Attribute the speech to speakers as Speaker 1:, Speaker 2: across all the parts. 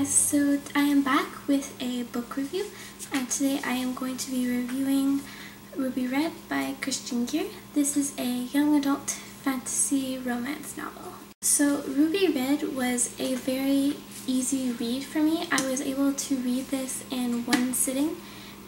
Speaker 1: guys, so I am back with a book review, and today I am going to be reviewing Ruby Red by Kerstin Gier. This is a young adult fantasy romance novel. So Ruby Red was a very easy read for me. I was able to read this in one sitting.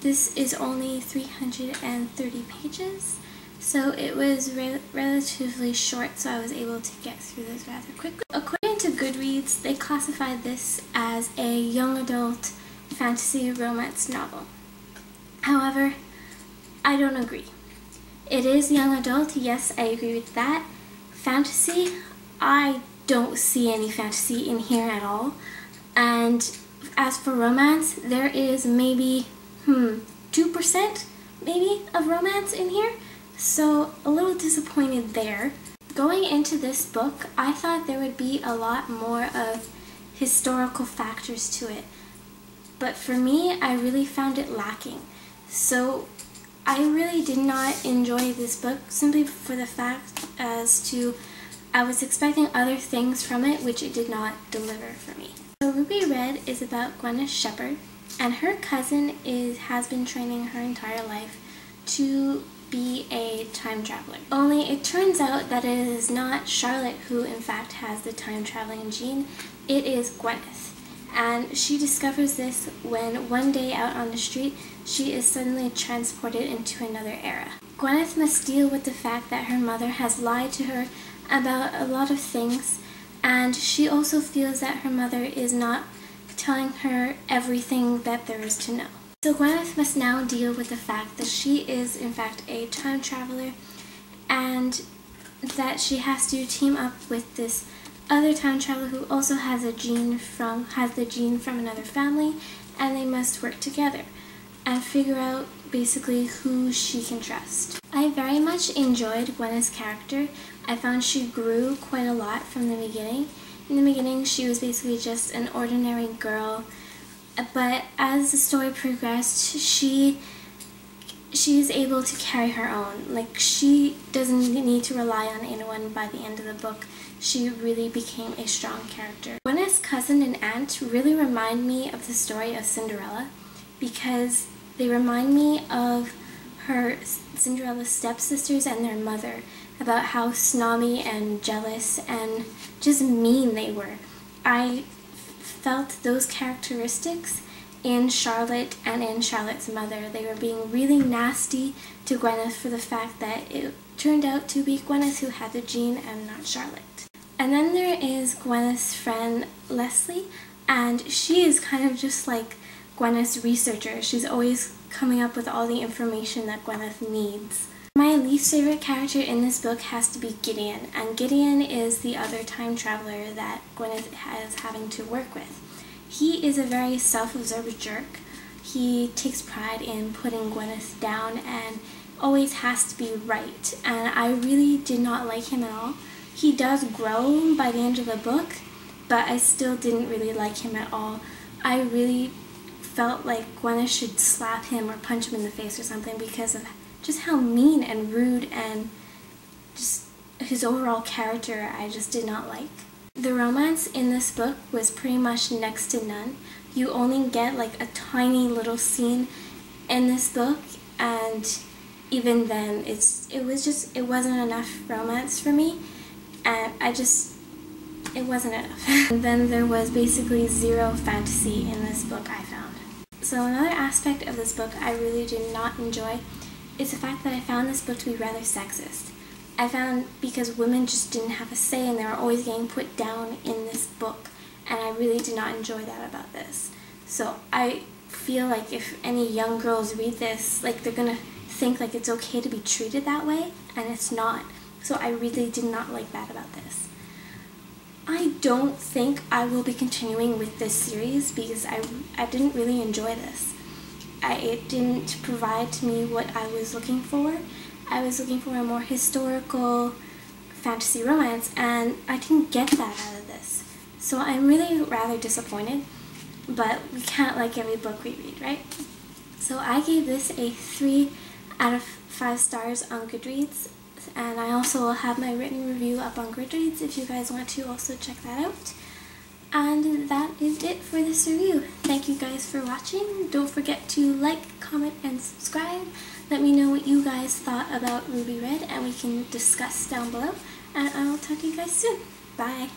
Speaker 1: This is only 330 pages, so it was relatively short, so I was able to get through this rather quickly. According to Goodreads, they classified this as a young adult fantasy romance novel. However, I don't agree. It is young adult, yes, I agree with that. Fantasy, I don't see any fantasy in here at all. And as for romance, there is maybe 2% maybe of romance in here, so a little disappointed there. Going into this book, I thought there would be a lot more of historical factors to it, but for me, I really found it lacking. So I really did not enjoy this book simply for the fact as to I was expecting other things from it which it did not deliver for me. So Ruby Red is about Gwyneth Shepherd, and her cousin has been training her entire life to be a time traveler. Only it turns out that it is not Charlotte who in fact has the time traveling gene, it is Gwyneth. And she discovers this when one day out on the street she is suddenly transported into another era. Gwyneth must deal with the fact that her mother has lied to her about a lot of things, and she also feels that her mother is not telling her everything that there is to know. So Gwyneth must now deal with the fact that she is in fact a time traveler, and that she has to team up with this other time traveler who also has the gene from another family, and they must work together and figure out basically who she can trust. I very much enjoyed Gwyneth's character. I found she grew quite a lot from the beginning. In the beginning, she was basically just an ordinary girl, but as the story progressed, she is able to carry her own. Like, she doesn't need to rely on anyone by the end of the book. She really became a strong character. Gwyneth's cousin and aunt really remind me of the story of Cinderella, because they remind me of her Cinderella's stepsisters and their mother, about how snobby and jealous and just mean they were. I felt those characteristics in Charlotte and in Charlotte's mother. They were being really nasty to Gwyneth for the fact that it turned out to be Gwyneth who had the gene and not Charlotte. And then there is Gwyneth's friend Leslie, and she is kind of just like Gwyneth's researcher. She's always coming up with all the information that Gwyneth needs. My least favorite character in this book has to be Gideon, and Gideon is the other time traveler that Gwyneth is having to work with. He is a very self-absorbed jerk. He takes pride in putting Gwyneth down and always has to be right, and I really did not like him at all. He does grow by the end of the book, but I still didn't really like him at all. I really felt like Gwyneth should slap him or punch him in the face or something because of just how mean and rude and just his overall character I just did not like. The romance in this book was pretty much next to none. You only get like a tiny little scene in this book, and even then it wasn't enough romance for me, and it wasn't enough. And then there was basically zero fantasy in this book, I found. So another aspect of this book I really did not enjoy is the fact that I found this book to be rather sexist. I found because women just didn't have a say and they were always getting put down in this book, and I really did not enjoy that about this. So I feel like if any young girls read this, like, they're gonna think like it's okay to be treated that way, and it's not. So I really did not like that about this. I don't think I will be continuing with this series because I didn't really enjoy this. It didn't provide to me what I was looking for. I was looking for a more historical fantasy romance, and I didn't get that out of this. So I'm really rather disappointed, but we can't like every book we read, right? So I gave this a 3 out of 5 stars on Goodreads, and I also will have my written review up on Goodreads if you guys want to also check that out. And that is it for this review. Thank you guys for watching. Don't forget to like, comment, and subscribe. Let me know what you guys thought about Ruby Red and we can discuss down below. And I will talk to you guys soon. Bye!